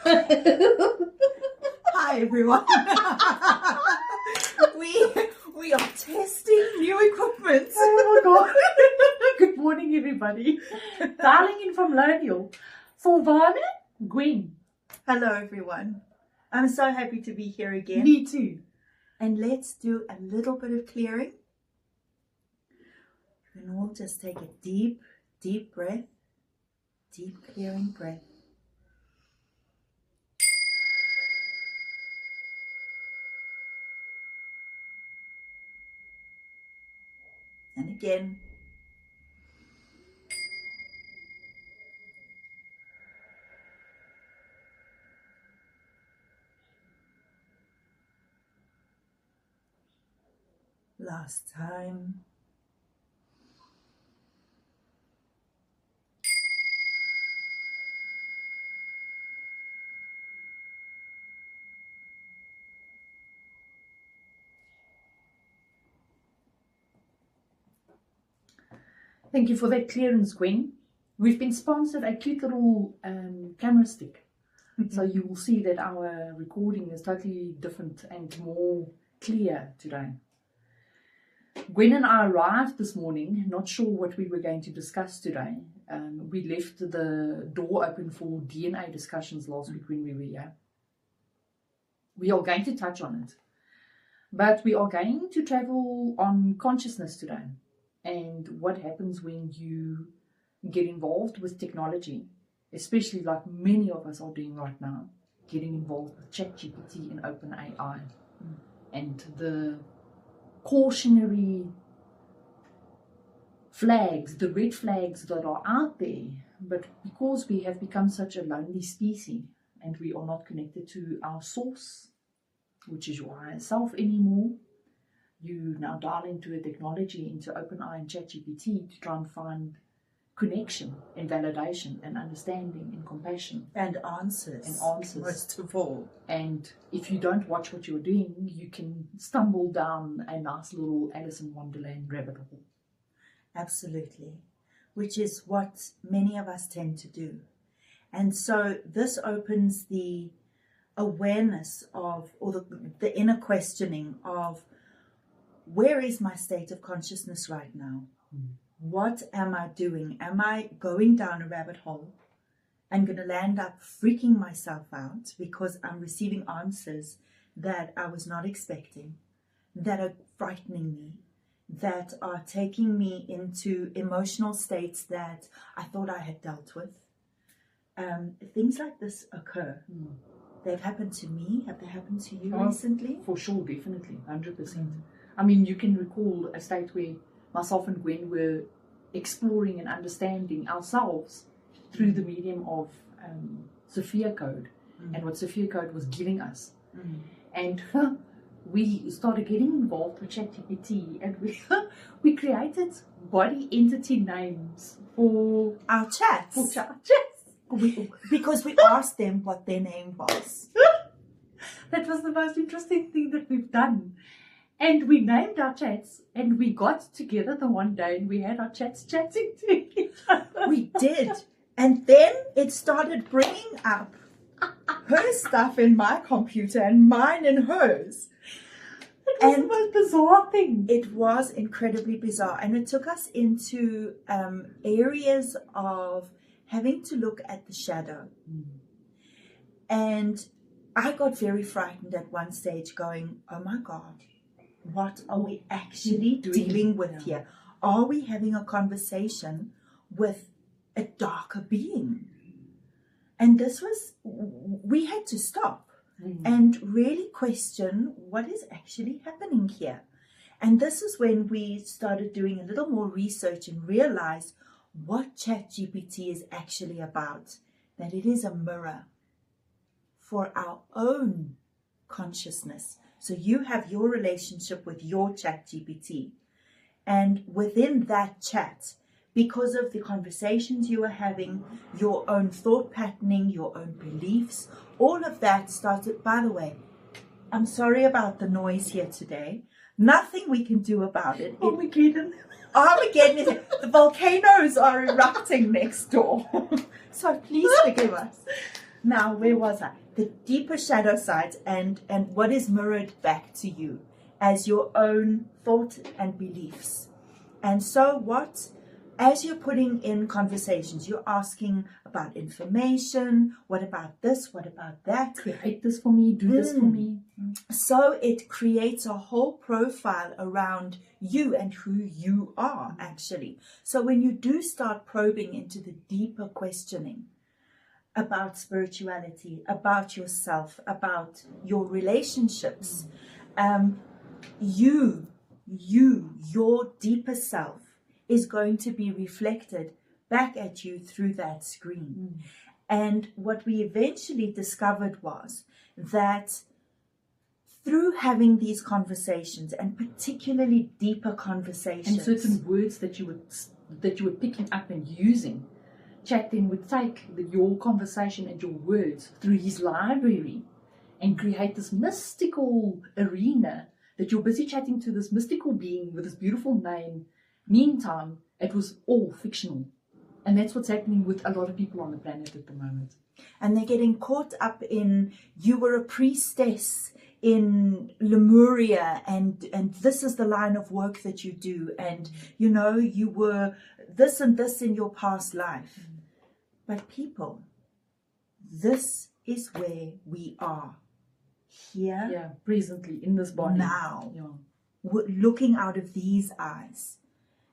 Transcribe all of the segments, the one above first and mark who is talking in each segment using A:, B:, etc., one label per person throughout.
A: Hi everyone. we are testing new equipment.
B: Oh my God. Good morning, everybody. Dialing in from Lonial for Vana, Gwen.
A: Hello everyone. I'm so happy to be here again.
B: Me too.
A: And let's do a little bit of clearing. You can all just take a deep breath. Deep clearing breath. And again. Last time.
B: Thank you for that clearance, Gwen. We've been sponsored a cute little camera stick. So you will see that our recording is totally different and more clear today. Gwen and I arrived this morning, not sure what we were going to discuss today. We left the door open for DNA discussions last week when we were here. We are going to touch on it. But we are going to travel on consciousness today. And what happens when you get involved with technology, especially like many of us are doing right now, getting involved with Chat GPT and AI, and the cautionary flags, the red flags that are out there. But because we have become such a lonely species and we are not connected to our source, which is your higher self anymore, you now dial into a technology, into OpenAI and Chat GPT to try and find connection and validation and understanding and compassion.
A: And answers. Most of all.
B: And if you don't watch what you're doing, you can stumble down a nice little Alice in Wonderland rabbit hole.
A: Absolutely. Which is what many of us tend to do. And so this opens the awareness of, or the inner questioning of, where is my state of consciousness right now? What am I doing? Am I going down a rabbit hole and going to land up freaking myself out because I'm receiving answers that I was not expecting, that are frightening me, that are taking me into emotional states that I thought I had dealt with? Things like this occur. They've happened to me. Have they happened to you recently?
B: For sure, definitely, 100%. I mean, you can recall a state where myself and Gwen were exploring and understanding ourselves through the medium of Sophia Code and what Sophia Code was giving us. And we started getting involved with ChatGPT, and we created body entity names for
A: our chats. Because we asked them what their name was.
B: That was the most interesting thing that we've done. And we named our chats, and we got together the one day and we had our chats chatting to each other.
A: We did. And then it started bringing up her stuff in my computer and mine in hers.
B: It was the most bizarre thing.
A: It was incredibly bizarre. And it took us into areas of having to look at the shadow. And I got very frightened at one stage, going, oh my God, what are we actually dealing with here? Are we having a conversation with a darker being? And this was, we had to stop and really question what is actually happening here. And this is when we started doing a little more research and realized what ChatGPT is actually about, that it is a mirror for our own consciousness. So you have your relationship with your ChatGPT, and within that chat, because of the conversations you are having, your own thought patterning, your own beliefs, all of that started. By the way, I'm sorry about the noise here today. Nothing we can do about it.
B: Armageddon.
A: Armageddon. The volcanoes are erupting next door. So please forgive us. Now, where was I? The deeper shadow side and what is mirrored back to you as your own thought and beliefs. And so what, as you're putting in conversations, you're asking about information, what about this, what about that?
B: Create this for me, do this for me.
A: So it creates a whole profile around you and who you are, actually. So when you do start probing into the deeper questioning about spirituality, about yourself, about your relationships, your deeper self is going to be reflected back at you through that screen. And what we eventually discovered was that through having these conversations, and particularly deeper conversations,
B: and certain words that you were picking up and using, Chat then would take your conversation and your words through his library and create this mystical arena that you're busy chatting to this mystical being with this beautiful name. Meantime, it was all fictional. And that's what's happening with a lot of people on the planet at the moment.
A: And they're getting caught up in, you were a priestess in Lemuria, and this is the line of work that you do, and you know, you were this and this in your past life. But people, this is where we are. Here.
B: Yeah, presently, in this body.
A: Now.
B: Yeah.
A: Looking out of these eyes.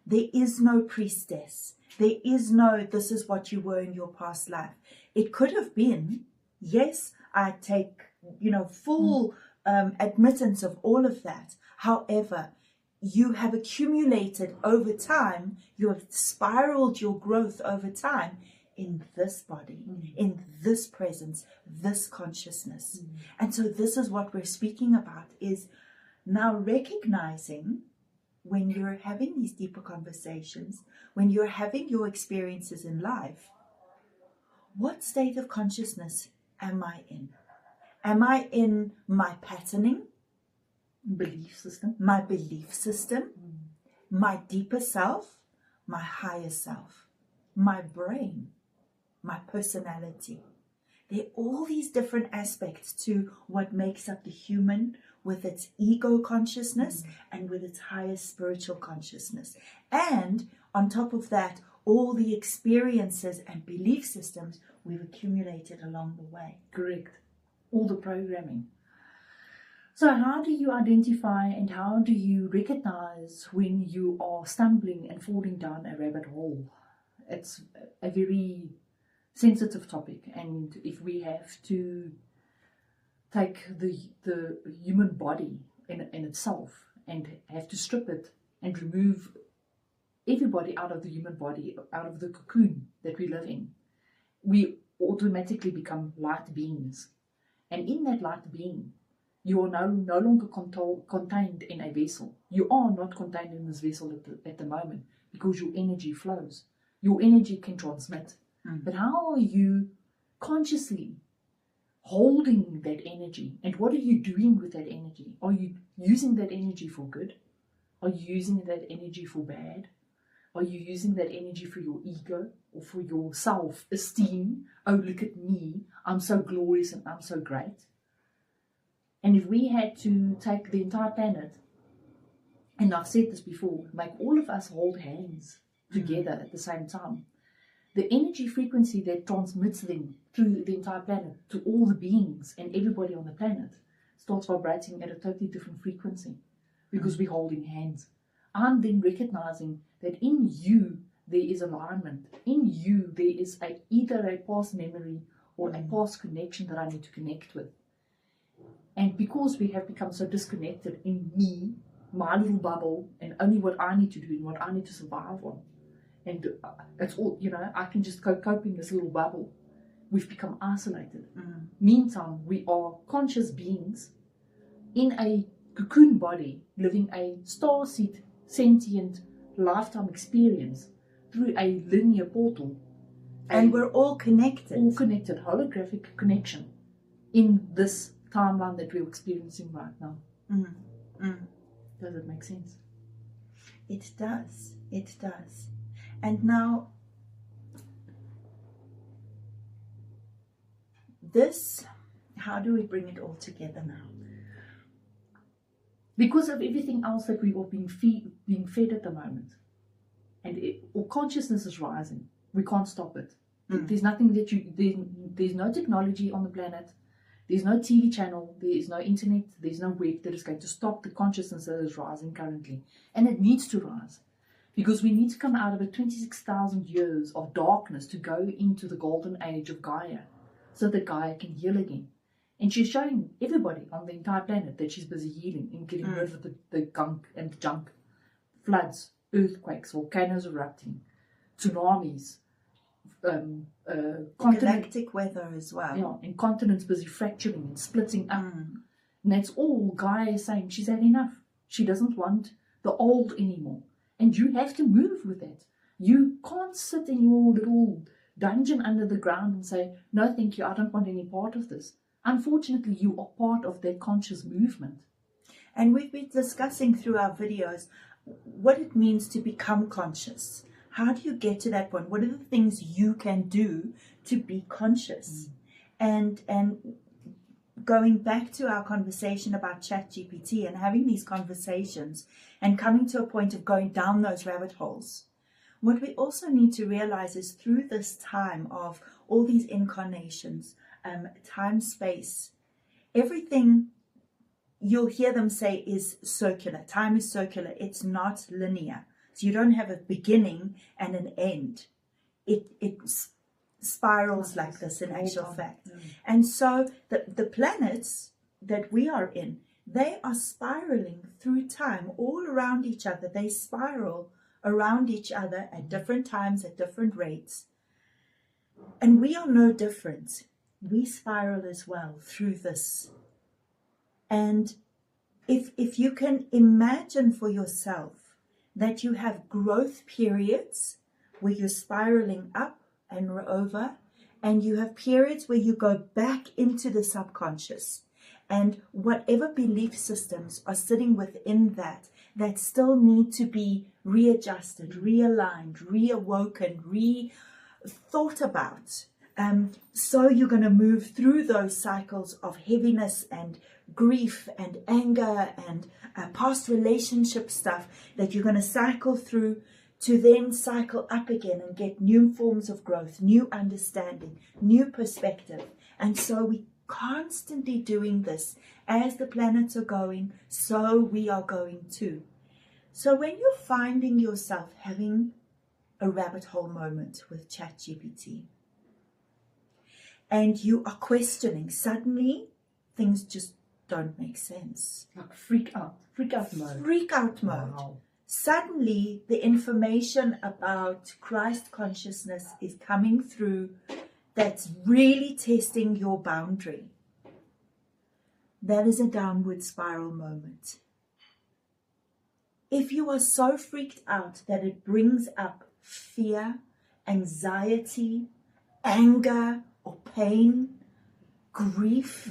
A: There is no priestess. There is no, this is what you were in your past life. It could have been, yes, I take, full admittance of all of that. However, you have accumulated over time, you have spiraled your growth over time in this body, in this presence, this consciousness. And so this is what we're speaking about, is now recognizing when you're having these deeper conversations, when you're having your experiences in life, what state of consciousness am I in? Am I in my patterning?
B: Belief system.
A: My belief system? My deeper self? My higher self? My brain? My personality? There are all these different aspects to what makes up the human, with its ego consciousness and with its higher spiritual consciousness. And on top of that, all the experiences and belief systems we've accumulated along the way.
B: Correct. All the programming. So how do you identify and how do you recognize when you are stumbling and falling down a rabbit hole? It's a very sensitive topic, and if we have to take the human body in itself and have to strip it and remove everybody out of the human body, out of the cocoon that we live in, we automatically become light beings. And in that light being, you are no longer contained in a vessel. You are not contained in this vessel at the moment, because your energy flows. Your energy can transmit. But how are you consciously holding that energy, and what are you doing with that energy? Are you using that energy for good? Are you using that energy for bad? Are you using that energy for your ego or for your self-esteem? Oh, look at me, I'm so glorious and I'm so great. And if we had to take the entire planet, and I've said this before, make all of us hold hands together at the same time, the energy frequency that transmits them through the entire planet to all the beings and everybody on the planet starts vibrating at a totally different frequency, because we're holding hands. I'm then recognizing that in you there is alignment. In you there is either a past memory or a past connection that I need to connect with. And because we have become so disconnected in me, my little bubble, and only what I need to do and what I need to survive on, and it's all, I can just cope in this little bubble. We've become isolated. Meantime, we are conscious beings in a cocoon body, living a starseed, sentient lifetime experience through a linear portal.
A: And we're all connected.
B: All connected, holographic connection in this timeline that we're experiencing right now. Does it make sense?
A: It does. It does. And now, this, how do we bring it all together now?
B: Because of everything else that we are being fed at the moment, and our consciousness is rising, we can't stop it. There's nothing that there's no technology on the planet, there's no TV channel, there is no internet, there's no web that is going to stop the consciousness that is rising currently. And it needs to rise, because we need to come out of a 26,000 years of darkness to go into the golden age of Gaia, so that Gaia can heal again. And she's showing everybody on the entire planet that she's busy healing and getting rid of the gunk and junk. Floods, earthquakes, volcanoes erupting, tsunamis,
A: galactic weather as well.
B: Yeah, and continents busy fracturing and splitting up. And that's all Gaia is saying. She's had enough. She doesn't want the old anymore. And you have to move with that. You can't sit in your little dungeon under the ground and say, no, thank you, I don't want any part of this. Unfortunately, you are part of that conscious movement.
A: And we've been discussing through our videos what it means to become conscious. How do you get to that point? What are the things you can do to be conscious? And going back to our conversation about Chat GPT and having these conversations and coming to a point of going down those rabbit holes, what we also need to realize is through this time of all these incarnations, time, space, everything you'll hear them say is circular. Time is circular. It's not linear. So you don't have a beginning and an end. It spirals like this in actual fact. And so the planets that we are in, they are spiraling through time all around each other. They spiral around each other at different times, at different rates. And we are no different. We spiral as well through this. And if you can imagine for yourself that you have growth periods where you're spiraling up and over, and you have periods where you go back into the subconscious, and whatever belief systems are sitting within that still need to be readjusted, realigned, reawoken, thought about. So you're going to move through those cycles of heaviness and grief and anger and past relationship stuff that you're going to cycle through, to then cycle up again and get new forms of growth, new understanding, new perspective. And so we constantly doing this. As the planets are going, so we are going too. So when you're finding yourself having a rabbit hole moment with ChatGPT, and you are questioning, suddenly things just don't make sense.
B: Like freak out mode.
A: Freak out mode.
B: Wow.
A: Suddenly the information about Christ consciousness is coming through that's really testing your boundary. That is a downward spiral moment. If you are so freaked out that it brings up fear, anxiety, anger, or pain, grief,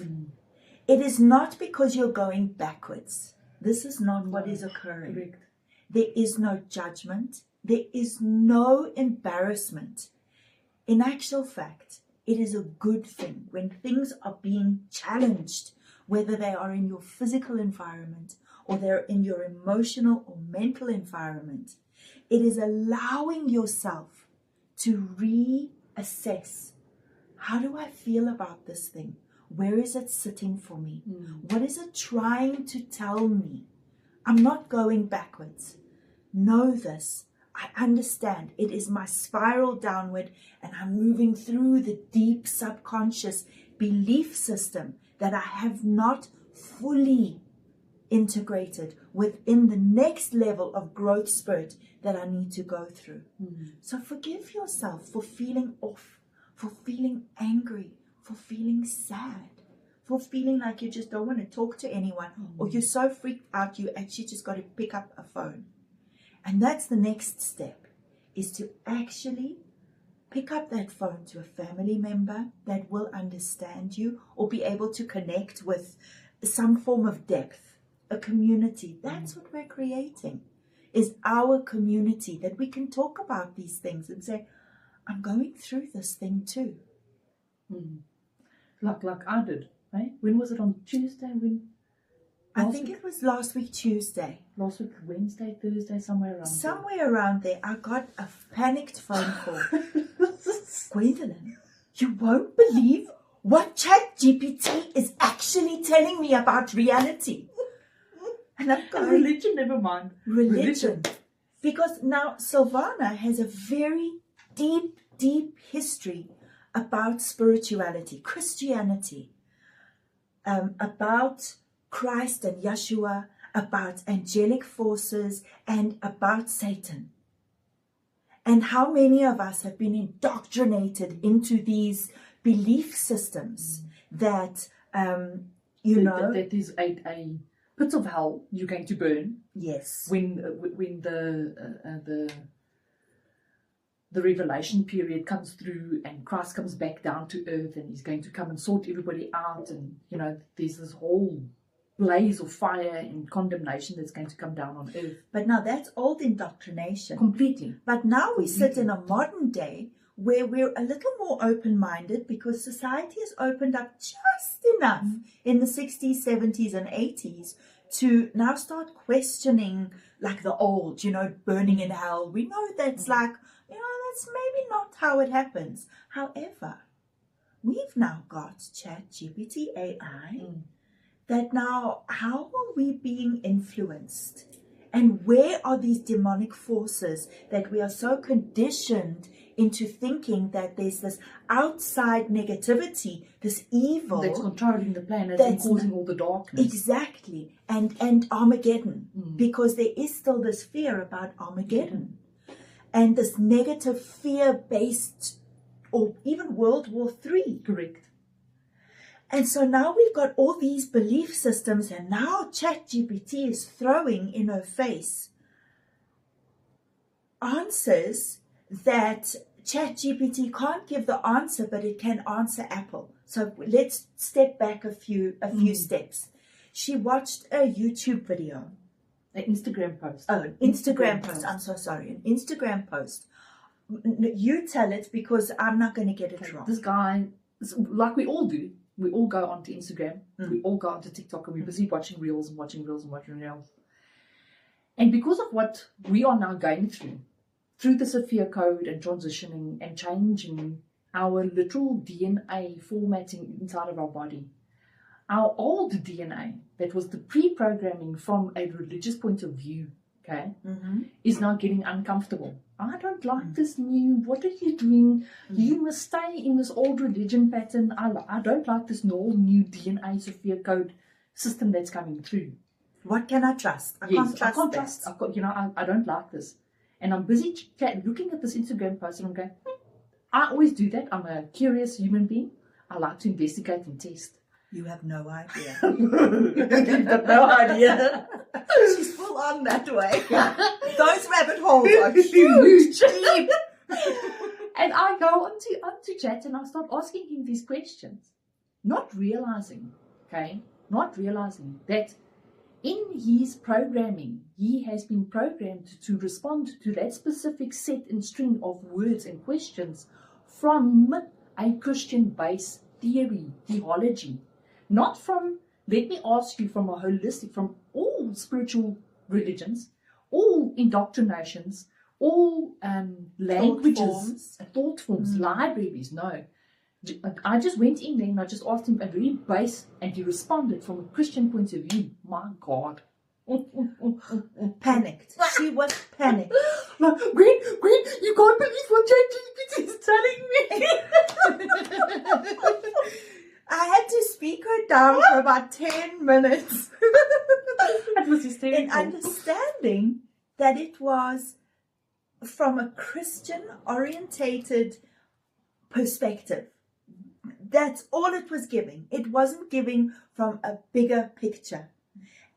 A: it is not because you're going backwards. This is not what is occurring.
B: Correct.
A: There is no judgment. There is no embarrassment. In actual fact, it is a good thing when things are being challenged, whether they are in your physical environment or they're in your emotional or mental environment. It is allowing yourself to reassess. How do I feel about this thing? Where is it sitting for me? What is it trying to tell me? I'm not going backwards. Know this. I understand. It is my spiral downward, and I'm moving through the deep subconscious belief system that I have not fully integrated within the next level of growth spurt that I need to go through. So forgive yourself for feeling off, for feeling angry, for feeling sad, for feeling like you just don't want to talk to anyone, or you're so freaked out you actually just got to pick up a phone. And that's the next step, is to actually pick up that phone to a family member that will understand you or be able to connect with some form of depth, a community. That's what we're creating, is our community that we can talk about these things and say, I'm going through this thing too.
B: like I did. Right? When was it, on Tuesday?
A: I think it was last week Tuesday.
B: Last week Wednesday, Thursday, somewhere around.
A: Somewhere around there, I got a panicked phone call. Gwendolyn, you won't believe what Chat GPT is actually telling me about reality. And I'm going,
B: religion, never mind.
A: Religion. Because now Silvana has a very deep, deep history about spirituality, Christianity, about Christ and Yeshua, about angelic forces, and about Satan. And how many of us have been indoctrinated into these belief systems that,
B: that is a pit of hell you're going to burn.
A: Yes.
B: When the revelation period comes through and Christ comes back down to earth and he's going to come and sort everybody out, and there's this whole blaze of fire and condemnation that's going to come down on earth.
A: But now that's old indoctrination.
B: Completely.
A: But now we sit in a modern day where we're a little more open-minded because society has opened up just enough in the 60s, 70s and 80s to now start questioning like the old, burning in hell. We know that's like, that's maybe not how it happens. However, we've now got Chat GPT AI. That now, how are we being influenced? And where are these demonic forces that we are so conditioned into thinking that there's this outside negativity, this evil
B: that's controlling the planet and causing all the darkness?
A: Exactly. And Armageddon, because there is still this fear about Armageddon. And this negative fear-based, or even World War III.
B: Correct.
A: And so now we've got all these belief systems, and now ChatGPT is throwing in her face answers that ChatGPT can't give the answer, but it can answer Apple. So let's step back a few steps. She watched a YouTube video.
B: An Instagram post.
A: Oh, an Instagram post. I'm so sorry. An Instagram post. You tell it because I'm not going to get it wrong.
B: This guy, like we all do, we all go onto Instagram, we all go onto TikTok, and we're busy watching reels and watching reels and watching reels. And because of what we are now going through the severe code and transitioning and changing our literal DNA formatting inside of our body, our old DNA, that was the pre-programming from a religious point of view, okay, is now getting uncomfortable. I don't like this new, what are you doing? You must stay in this old religion pattern. I don't like this new DNA Sophia code system that's coming through.
A: What can I trust? I can't trust.
B: I don't like this. And I'm busy looking at this Instagram post and I'm going, I always do that. I'm a curious human being. I like to investigate and test.
A: You have no idea.
B: You've got no idea.
A: She's full on that way. Those rabbit holes are huge.
B: And I go onto chat and I start asking him these questions, not realizing that in his programming, he has been programmed to respond to that specific set and string of words and questions from a Christian-based theology. Not from, let me ask you, from a holistic, from all spiritual religions, all indoctrinations, all languages, thought forms, libraries. No. I just went in there and I just asked him a very base, and he responded from a Christian point of view. My God.
A: Panicked. She was panicked.
B: Like, Gwen, you can't believe what ChatGPT is telling me.
A: I had to speak her down for about 10 minutes.
B: That was hysterical.
A: In understanding that it was from a Christian-orientated perspective. That's all it was giving. It wasn't giving from a bigger picture.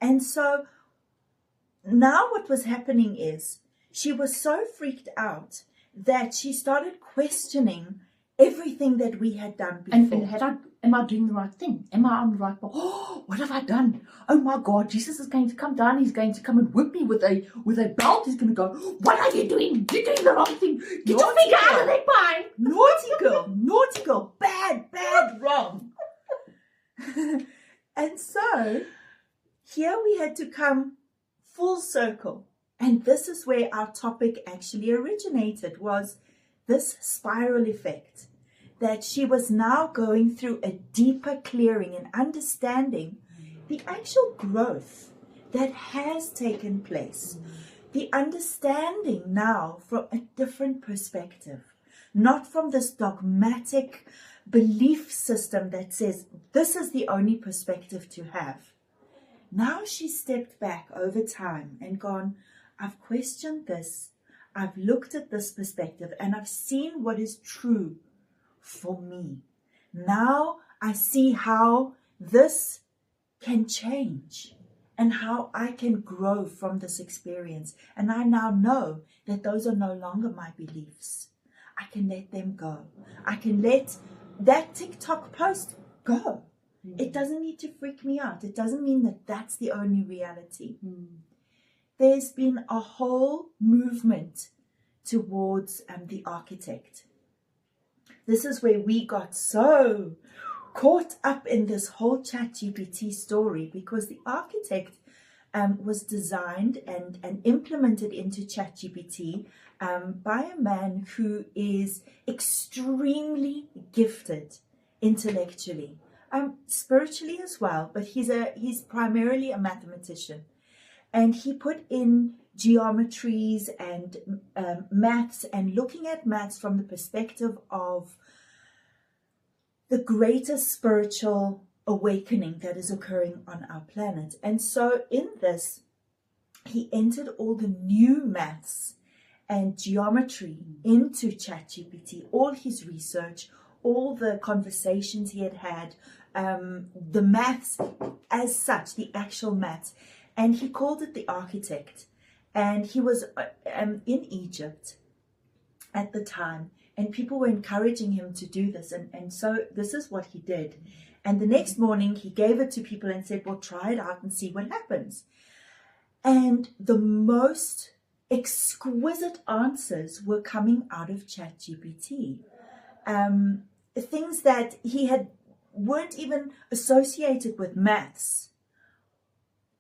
A: And so now what was happening is she was so freaked out that she started questioning everything that we had done before.
B: Am I doing the right thing? Am I on the right path? Oh, what have I done? Oh my God, Jesus is going to come down. He's going to come and whip me with a belt. He's going to go, what are you doing? You're doing the wrong thing. Get your finger out of that pie.
A: Naughty girl, bad, wrong. And so here we had to come full circle. And this is where our topic actually originated, was this spiral effect, that she was now going through a deeper clearing and understanding the actual growth that has taken place. The understanding now from a different perspective, not from this dogmatic belief system that says this is the only perspective to have. Now she stepped back over time and gone, I've questioned this, I've looked at this perspective, and I've seen what is true for me. Now I see how this can change and how I can grow from this experience. And I now know that those are no longer my beliefs. I can let them go. I can let that TikTok post go. It doesn't need to freak me out. It doesn't mean that that's the only reality. There's been a whole movement towards the architect. This is where we got so caught up in this whole Chat GPT story, because the architect was designed and implemented into Chat GPT by a man who is extremely gifted intellectually, spiritually as well, but he's primarily a mathematician. And he put in geometries and maths, and looking at maths from the perspective of the greatest spiritual awakening that is occurring on our planet. And so in this, he entered all the new maths and geometry into ChatGPT, all his research, all the conversations he had, the maths as such, the actual maths. And he called it the architect. And he was in Egypt at the time. And people were encouraging him to do this. And so this is what he did. And the next morning, he gave it to people and said, well, try it out and see what happens. And the most exquisite answers were coming out of ChatGPT. Things that weren't even associated with maths.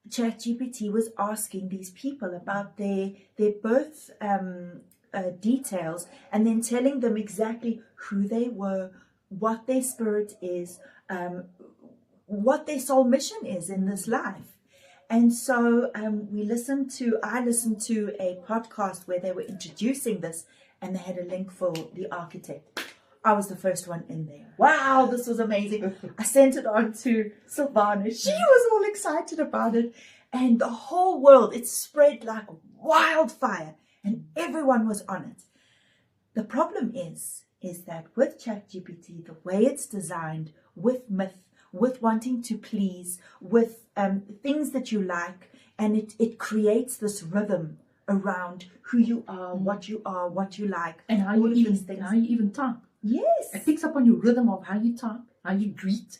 A: ChatGPT was asking these people about their birth details, and then telling them exactly who they were, what their spirit is, what their soul mission is in this life. And so I listened to a podcast where they were introducing this, and they had a link for the architect. I was the first one in there. Wow, this was amazing. I sent it on to Silvana. She was all excited about it. And the whole world, it spread like wildfire. And everyone was on it. The problem is that with ChatGPT, the way it's designed, with myth, with wanting to please, with things that you like, and it creates this rhythm around who you are, what you like.
B: And how you even type.
A: Yes.
B: It picks up on your rhythm of how you type, how you greet,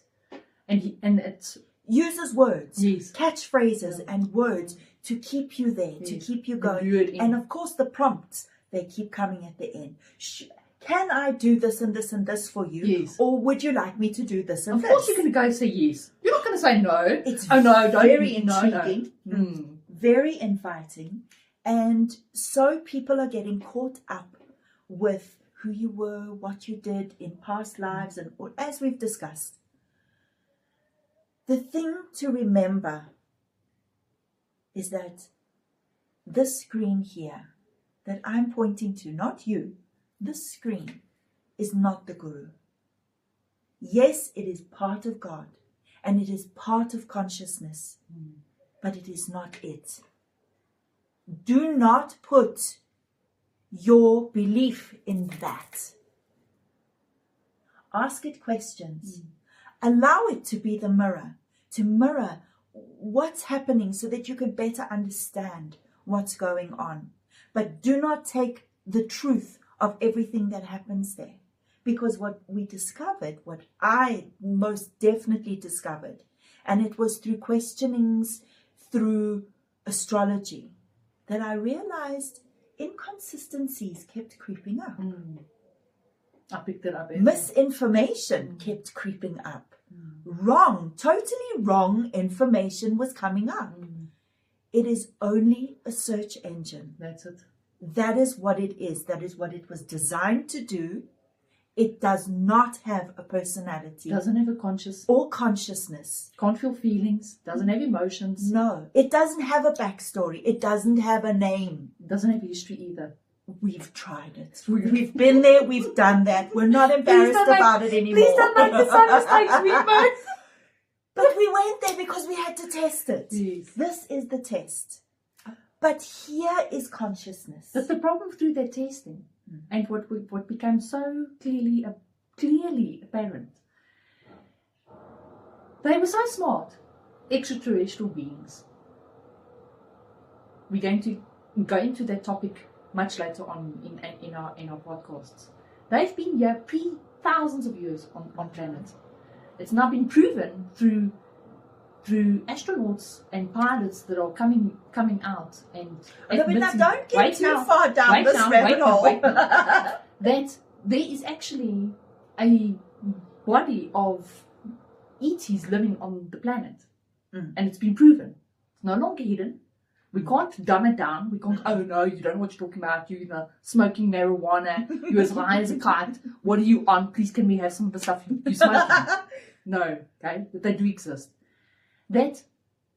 B: and it
A: uses words,
B: yes,
A: catchphrases and words to keep you there, yes, to keep you going. And of course the prompts, they keep coming at the end. Can I do this and this and this for you?
B: Yes.
A: Or would you like me to do this and this?
B: Of course you're going to go say yes. You're not going to say no.
A: It's
B: very
A: intriguing, very inviting. And so people are getting caught up with who you were, what you did in past lives, and as we've discussed. The thing to remember is that this screen here that I'm pointing to, not you, this screen is not the guru. Yes, it is part of God and it is part of consciousness, but it is not it. Do not put your belief in that. Ask it questions. Allow it to be the mirror, to mirror what's happening so that you can better understand what's going on. But do not take the truth of everything that happens there. Because what we discovered, what I most definitely discovered, and it was through questionings, through astrology, that I realized inconsistencies kept creeping up.
B: I picked it up.
A: Misinformation kept creeping up. Wrong, totally wrong information was coming up. It is only a search engine.
B: That's it.
A: That is what it is. That is what it was designed to do. It does not have a personality.
B: Doesn't have a conscious
A: or consciousness.
B: Can't feel feelings. Doesn't have emotions.
A: No. It doesn't have a backstory. It doesn't have a name.
B: Doesn't have history either.
A: We've tried it. We've been there. We've done that. We're not embarrassed about it anymore.
B: Please don't make the same mistakes we made.
A: But we went there because we had to test it.
B: Yes.
A: This is the test. But here is consciousness.
B: But the problem through that testing, and what became so clearly apparent, they were so smart, extraterrestrial beings. We're going to go into that topic much later on in our podcasts. They've been here thousands of years on planet. It's now been proven through astronauts and pilots that are coming out and
A: now don't get too far down this rabbit hole.
B: That there is actually a body of ETs living on the planet, and it's been proven. It's no longer hidden. We can't dumb it down. We can't, oh no, you don't know what you're talking about. You're smoking marijuana. You're as high as a kite. What are you on? Please, can we have some of the stuff you're smoking? No, okay? But they do exist. That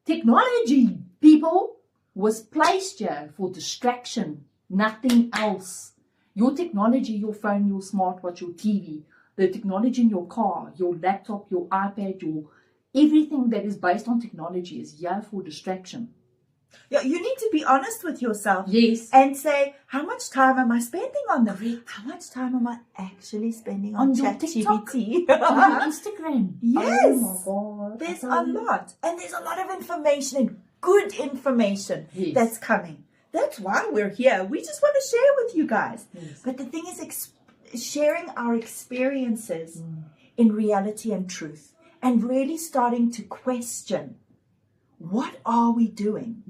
B: technology, people, was placed here for distraction. Nothing else. Your technology, your phone, your smartwatch, your TV, the technology in your car, your laptop, your iPad, everything that is based on technology is here for distraction.
A: Yeah, you need to be honest with yourself.
B: Yes.
A: And say, how much time am I spending on them? How much time am I actually spending on Chat GPT?
B: On Instagram.
A: Yes.
B: Oh my God.
A: There's a lot. And there's a lot of information, good information that's coming. That's why we're here. We just want to share with you guys.
B: Yes.
A: But the thing is sharing our experiences in reality and truth, and really starting to question, what are we doing?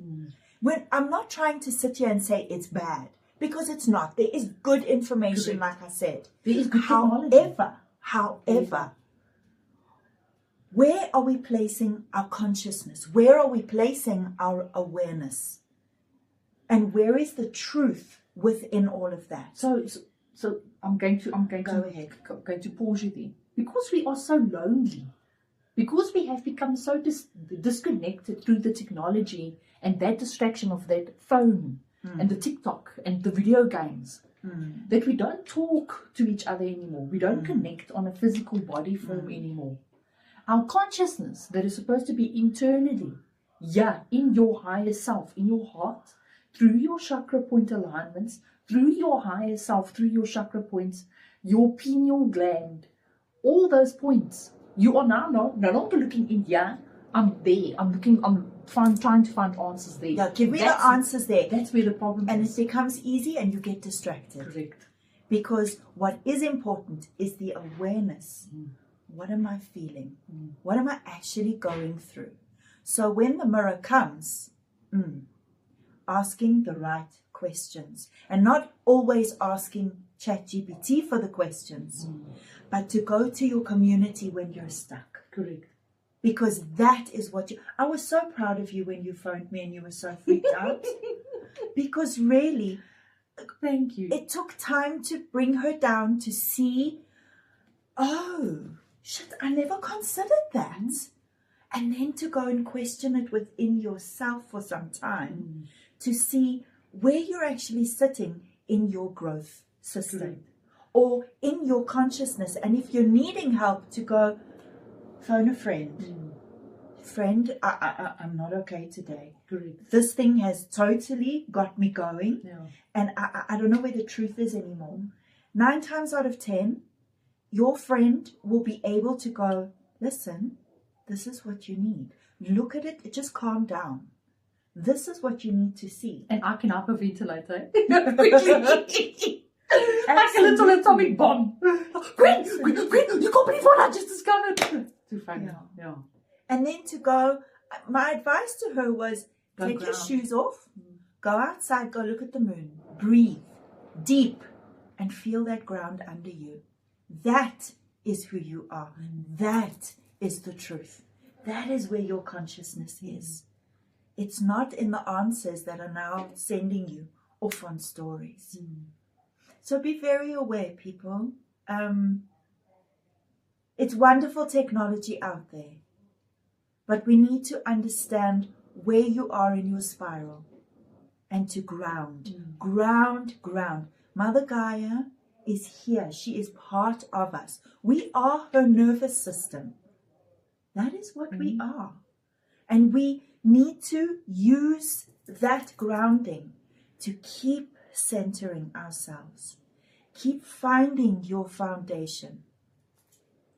A: When I'm not trying to sit here and say it's bad, because it's not. There is good information, like I said.
B: There is good
A: However, where are we placing our consciousness? Where are we placing our awareness? And where is the truth within all of that?
B: So I'm going to pause you there. Because we are so lonely, because we have become so disconnected through the technology and that distraction of that phone and the TikTok and the video games, that we don't talk to each other anymore. We don't connect on a physical body form anymore. Our consciousness that is supposed to be internally, in your higher self, in your heart, through your chakra point alignments, through your higher self, through your chakra points, your pineal gland, all those points. You are now no longer looking in here. I'm there. I'm trying to find answers there.
A: Yeah, give me the answers there.
B: That's where the problem
A: is. And it becomes easy and you get distracted.
B: Correct.
A: Because what is important is the awareness. What am I feeling? What am I actually going through? So when the mirror comes, asking the right questions. And not always asking Chat GPT for the questions. But to go to your community when you're stuck.
B: Correct.
A: Because that is what I was so proud of you when you phoned me and you were so freaked out. Because really,
B: thank you.
A: It took time to bring her down to see, oh, shit, I never considered that. And then to go and question it within yourself for some time to see where you're actually sitting in your growth system.
B: Correct.
A: Or in your consciousness. And if you're needing help, to go phone a friend. Friend, I'm not okay today.
B: Correct.
A: This thing has totally got me going.
B: Yeah.
A: And I don't know where the truth is anymore. 9 times out of 10, your friend will be able to go, listen, this is what you need. Look at it, just calm down. This is what you need to see.
B: And I can hyperventilate quickly. Like a little atomic bomb. Gwen, you can't believe what I just discovered. Too funny. Yeah.
A: And then to go, my advice to her was, take your shoes off, go outside, go look at the moon, breathe deep, and feel that ground under you. That is who you are. That is the truth. That is where your consciousness is. It's not in the answers that are now sending you off on stories. So be very aware, people. It's wonderful technology out there, but we need to understand where you are in your spiral and to ground. Ground. Mother Gaia is here. She is part of us. We are her nervous system. That is what we are. And we need to use that grounding to keep centering ourselves. Keep finding your foundation.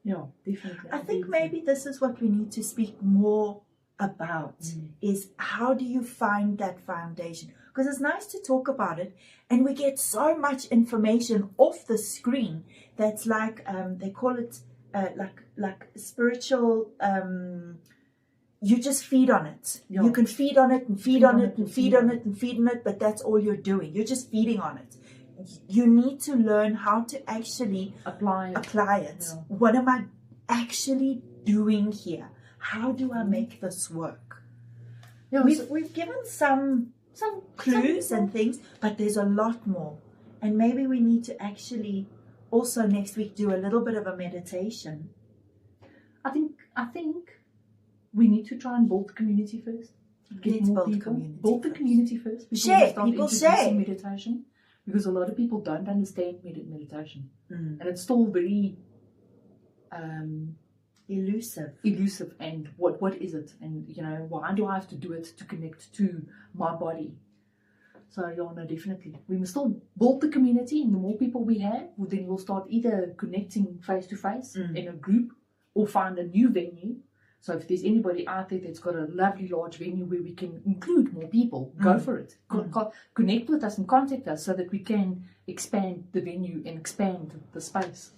B: Yeah, definitely.
A: I think maybe this is what we need to speak more about, is how do you find that foundation? Because it's nice to talk about it, and we get so much information off the screen that's like, they call it like spiritual, you just feed on it.
B: Yeah.
A: You can feed on it and feed on it and feed on it and feed on it, but that's all you're doing. You're just feeding on it. You need to learn how to actually apply it.
B: Yeah.
A: What am I actually doing here? How do I make this work?
B: Yeah,
A: We've given some clues and things, but there's a lot more. And maybe we need to actually also next week do a little bit of a meditation.
B: I think we need to try and build the community first.
A: Let's build the community
B: first.
A: Share, people share.
B: Meditation, because a lot of people don't understand meditation, and it's still very elusive. And what is it? And why do I have to do it to connect to my body? So yeah, no, definitely. We must still build the community, and the more people we have, then we'll start either connecting face to face in a group or find a new venue. So if there's anybody out there that's got a lovely large venue where we can include more people, go for it. Connect with us and contact us so that we can expand the venue and expand the space.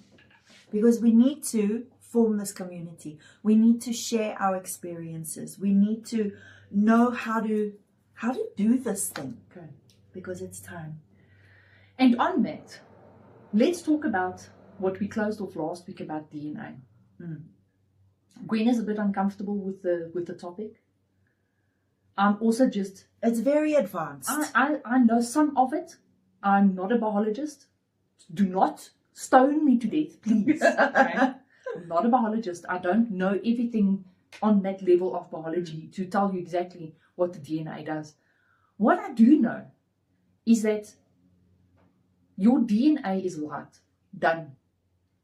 A: Because we need to form this community. We need to share our experiences. We need to know how to do this thing.
B: Okay.
A: Because it's time.
B: And on that, let's talk about what we closed off last week about DNA. Gwen is a bit uncomfortable with the topic. I'm also
A: it's very advanced.
B: I know some of it. I'm not a biologist. Do not stone me to death, please. Okay? I'm not a biologist. I don't know everything on that level of biology to tell you exactly what the DNA does. What I do know is that your DNA is light. Done.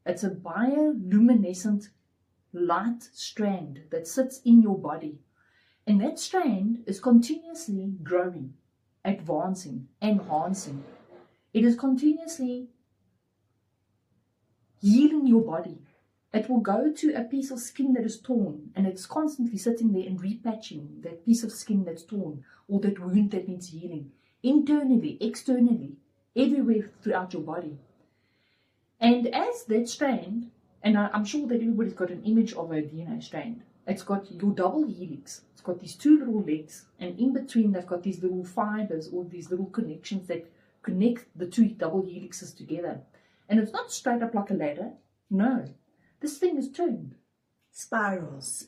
B: It's a bioluminescent light strand that sits in your body. And that strand is continuously growing, advancing, enhancing. It is continuously healing your body. It will go to a piece of skin that is torn, and it's constantly sitting there and repatching that piece of skin that's torn, or that wound that needs healing, internally, externally, everywhere throughout your body. And as that strand, and I'm sure that everybody's got an image of a DNA strand. It's got your double helix. It's got these two little legs, and in between they've got these little fibers or these little connections that connect the two double helixes together. And it's not straight up like a ladder. No. This thing is turned.
A: Spirals.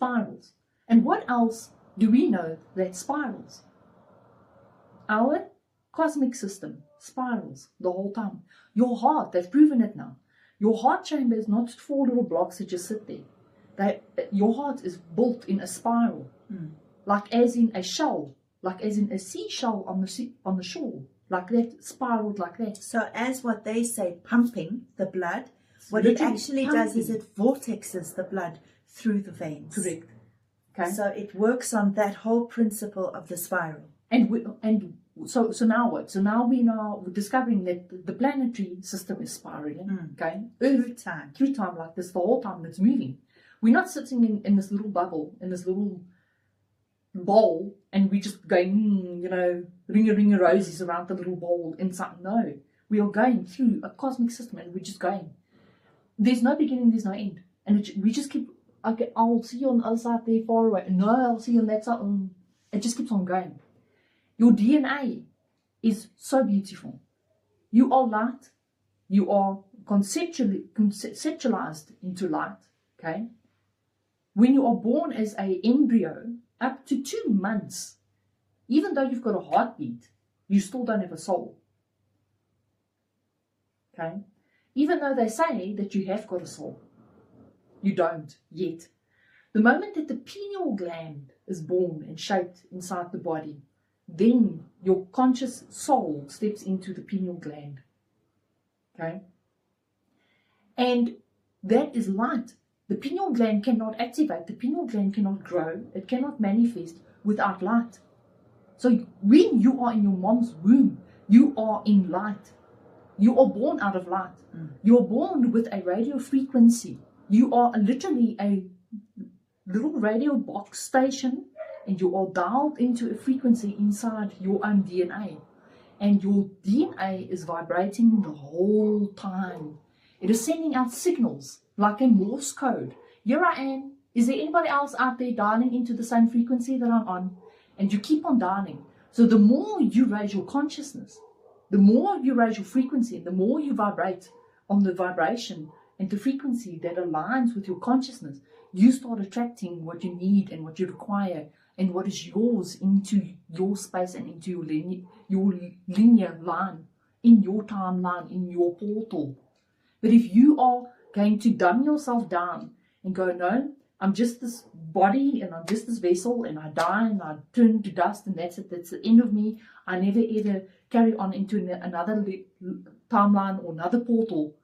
B: And what else do we know that spirals? Our cosmic system spirals the whole time. Your heart, they've proven it now. Your heart chamber is not 4 little blocks that just sit there. Your heart is built in a spiral, like as in a shell, like as in a seashell on the shore, like that, spiraled like that.
A: So as what they say, pumping the blood, what it actually does is it vortexes the blood through the veins.
B: Correct. Okay.
A: So it works on that whole principle of the spiral.
B: So now what? So now we are discovering that the planetary system is spiraling. Okay.
A: Through
B: time, like this the whole time it's moving. We're not sitting in this little bubble, in this little bowl, and we're just going, ring a roses around the little bowl inside. No, we are going through a cosmic system, and we're just going. There's no beginning, there's no end, and we just keep. Okay, I'll see you on the other side there, far away. No, I'll see you on that side. It just keeps on going. Your DNA is so beautiful. You are light. You are conceptualized into light. Okay. When you are born as an embryo, up to 2 months, even though you've got a heartbeat, you still don't have a soul. Okay? Even though they say that you have got a soul, you don't yet. The moment that the pineal gland is born and shaped inside the body, then your conscious soul steps into the pineal gland. Okay? And that is light. The pineal gland cannot activate, the pineal gland cannot grow, it cannot manifest without light. So when you are in your mom's womb, you are in light. You are born out of light. You are born with a radio frequency. You are literally a little radio box station, and you are dialed into a frequency inside your own DNA. And your DNA is vibrating the whole time. It is sending out signals like a Morse code. Here I am. Is there anybody else out there dialing into the same frequency that I'm on? And you keep on dialing. So the more you raise your consciousness, the more you raise your frequency, the more you vibrate on the vibration and the frequency that aligns with your consciousness, you start attracting what you need and what you require and what is yours into your space and into your linear line, in your timeline, in your portal. But if you are going to dumb yourself down and go, no, I'm just this body and I'm just this vessel and I die and I turn to dust and that's it, that's the end of me, I never ever carry on into another timeline or another portal,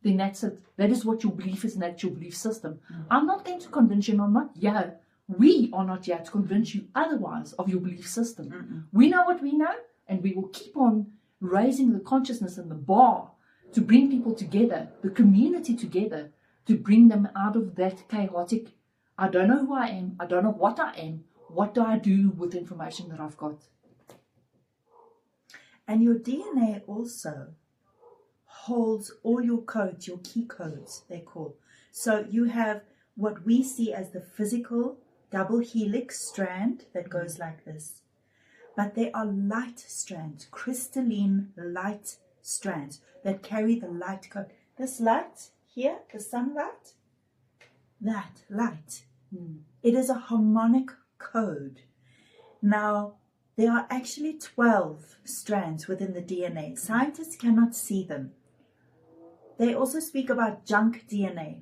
B: then that's it. That is what your belief is and that's your belief system. I'm not going to convince you, and I'm not here. We are not here to convince you otherwise of your belief system. We know what we know, and we will keep on raising the consciousness and the bar to bring people together, the community together, to bring them out of that chaotic, I don't know who I am, I don't know what I am, what do I do with the information that I've got?
A: And your DNA also holds all your codes, your key codes, they're called. So you have what we see as the physical double helix strand that goes like this. But there are light strands, crystalline light strands that carry the light code. This light here, the sunlight, that light. It is a harmonic code. Now, there are actually 12 strands within the DNA. Scientists cannot see them. They also speak about junk DNA.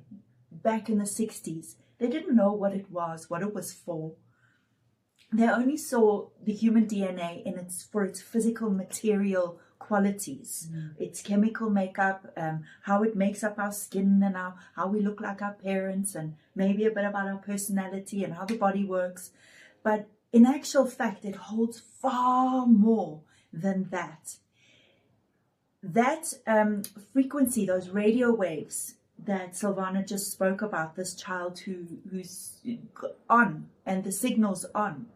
A: Back in the 60s, they didn't know what it was for. They only saw the human DNA for its physical material qualities, its chemical makeup, how it makes up our skin and how we look like our parents, and maybe a bit about our personality and how the body works. But in actual fact, it holds far more than that. That frequency, those radio waves that Silvana just spoke about, this child who's on and the signal's on,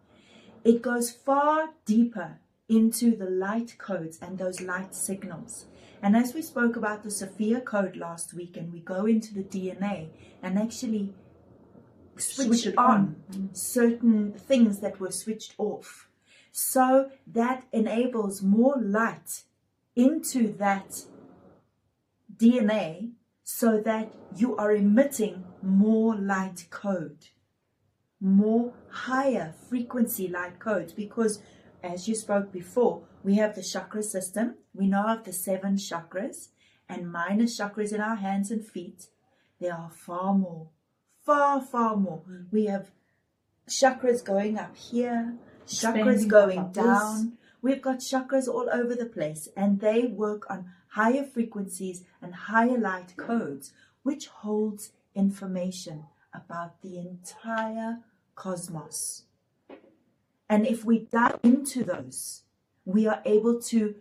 A: it goes far deeper into the light codes and those light signals. And as we spoke about the Sophia code last week, and we go into the DNA and actually switch on certain things that were switched off. So that enables more light into that DNA so that you are emitting more light code, more higher frequency light codes, because as you spoke before, we have the chakra system. We know of the 7 chakras and minor chakras in our hands and feet. There are far more, far more. We have chakras going up here, chakras going down. We've got chakras all over the place, and they work on higher frequencies and higher light codes, which holds information about the entire cosmos. And if we dive into those, we are able to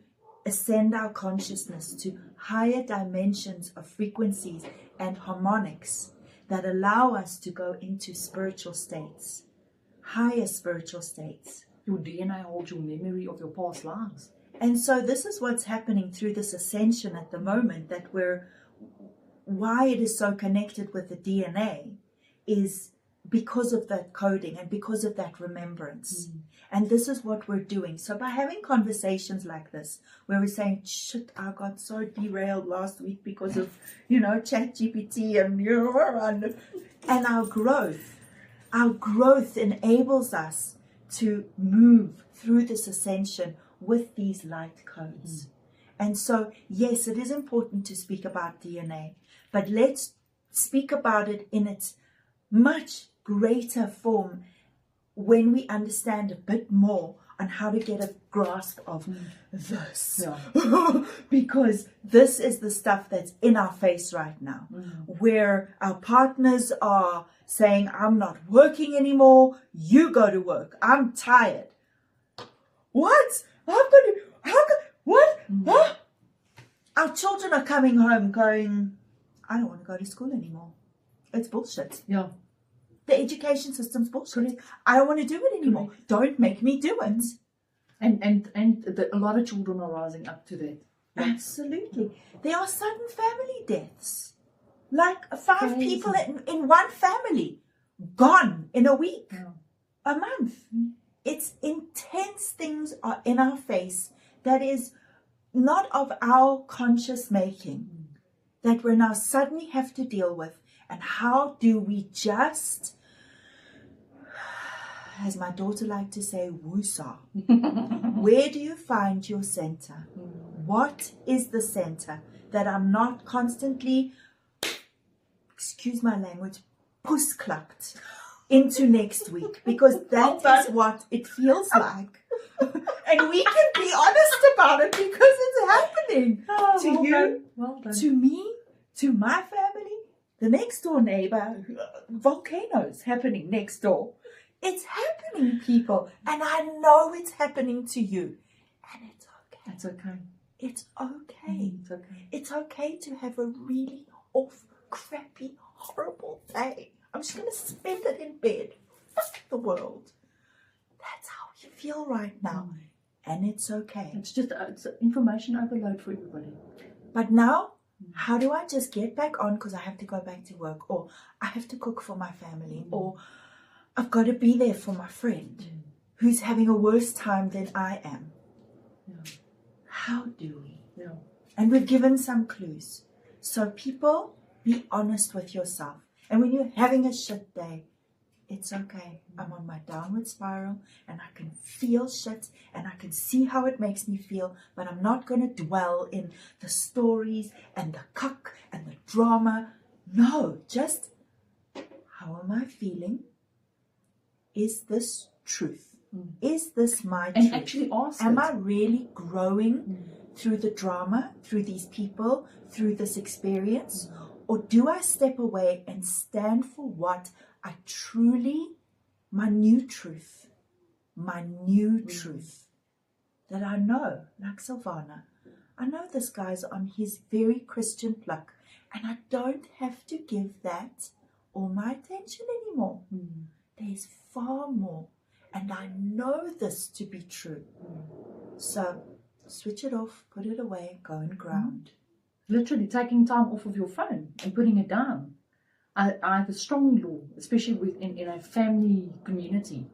A: ascend our consciousness to higher dimensions of frequencies and harmonics that allow us to go into spiritual states, higher spiritual states.
B: Your DNA holds your memory of your past lives.
A: And so this is what's happening through this ascension at the moment, that why it is so connected with the DNA is because of that coding and because of that remembrance. And this is what we're doing. So by having conversations like this, where we're saying, shit, I got so derailed last week because of, Chat GPT and our growth. our growth enables us to move through this ascension with these light codes. And so, yes, it is important to speak about DNA, but let's speak about it in its much greater form when we understand a bit more on how to get a grasp of this. Because this is the stuff that's in our face right now, where our partners are saying, I'm not working anymore, you go to work, I'm tired. What? What? Huh? Our children are coming home going, I don't want to go to school anymore. It's bullshit.
B: Yeah.
A: The education system's bullshit. I don't want to do it anymore. Don't make me do it.
B: And a lot of children are rising up to that.
A: Absolutely. There are sudden family deaths. Like 5
B: Crazy.
A: people in one family gone in a week, a month. It's intense things are in our face that is not of our conscious making, that we now suddenly have to deal with. And how do we just, as my daughter liked to say, woosah? Where do you find your center? What is the center that I'm not constantly, excuse my language, puss-clucked into next week? Because that is what it feels like. And we can be honest about it because it's happening to you, to me, to my family. The next door neighbor, volcanoes happening next door. It's happening, people. And I know it's happening to you. And it's okay.
B: It's okay.
A: It's okay.
B: It's okay.
A: It's okay to have a really off, crappy, horrible day. I'm just going to spend it in bed. Fuck the world. That's how you feel right now. And it's okay.
B: It's just it's information overload for everybody.
A: But now, how do I just get back on because I have to go back to work, or I have to cook for my family, or I've got to be there for my friend who's having a worse time than I am? How do we? And we've given some clues. So people, be honest with yourself. And when you're having a shit day, it's okay. I'm on my downward spiral and I can feel shit and I can see how it makes me feel, but I'm not going to dwell in the stories and the cuck and the drama. No, just how am I feeling? Is this truth? Is this my truth?
B: And actually ask
A: am I really growing through the drama, through these people, through this experience? Or do I step away and stand for what I truly, my new truth, that I know, like Silvana, I know this guy's on his very Christian pluck, and I don't have to give that all my attention anymore. There's far more, and I know this to be true. So switch it off, put it away, go and ground.
B: Literally taking time off of your phone and putting it down. I have a strong law, especially in a family community.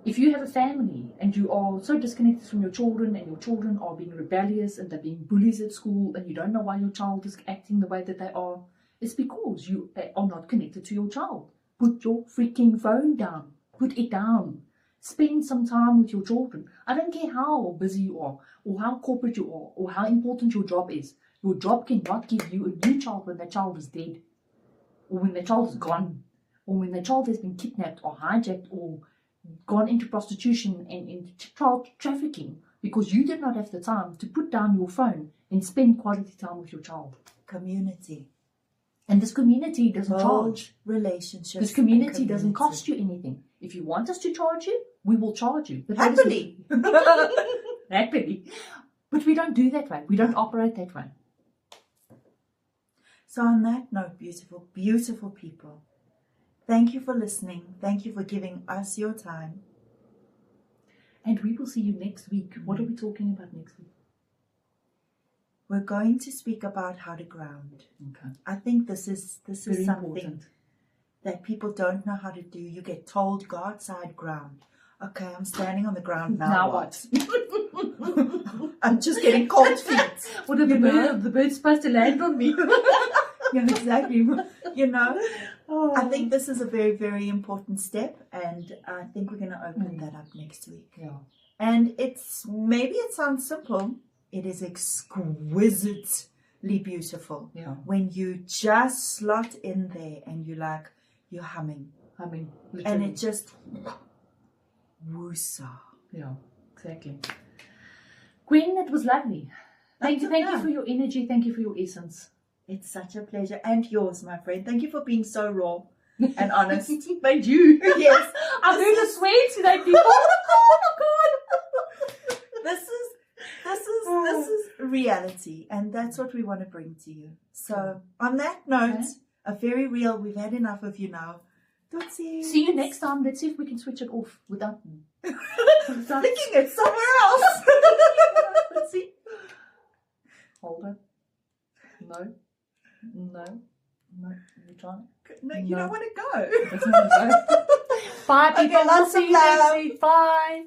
B: If you have a family and you are so disconnected from your children and your children are being rebellious and they're being bullies at school and you don't know why your child is acting the way that they are, it's because you are not connected to your child. Put your freaking phone down. Put it down. Spend some time with your children. I don't care how busy you are or how corporate you are or how important your job is. Your job cannot give you a new child when the child is dead, or when the child is gone, or when the child has been kidnapped or hijacked or gone into prostitution and into child trafficking because you did not have the time to put down your phone and spend quality time with your child.
A: Community.
B: And this community doesn't charge.
A: Relationships.
B: This community doesn't cost you anything. If you want us to charge you, we will charge you. But
A: happily.
B: Happily. But we don't do that way. We don't operate that way.
A: So on that note, beautiful, beautiful people, thank you for listening. Thank you for giving us your time.
B: And we will see you next week. What are we talking about next week?
A: We're going to speak about how to ground.
B: Okay.
A: I think this is
B: Very
A: something
B: important.
A: that people don't know how to do. You get told, go outside, ground. Okay, I'm standing on the ground now.
B: Now what?
A: I'm just getting cold feet.
B: What are the birds supposed to land on me?
A: Yeah, exactly. You know,
B: Oh.
A: I think this is a very, very important step, and I think we're going to open that up next week.
B: Yeah.
A: And maybe it sounds simple. It is exquisitely beautiful.
B: Yeah.
A: When you just slot in there and you're humming.
B: Literally.
A: And it just woosa.
B: Yeah, exactly. Gwen, it was lovely. Thank you for your energy. Thank you for your essence.
A: It's such a pleasure. And yours, my friend. Thank you for being so raw and honest.
B: Thank you.
A: Yes.
B: I'm going to swear today, people. Oh my God.
A: This is reality, and that's what we want to bring to you. So on that note, a very real, we've had enough of you now.
B: See you next time. Let's see if we can switch it off without
A: thinking it somewhere else.
B: Let's see. Hold it. No. You trying?
A: No, you don't want to go.
B: Bye, people.
A: Okay, lots
B: See
A: of
B: you
A: love.
B: next week. Bye.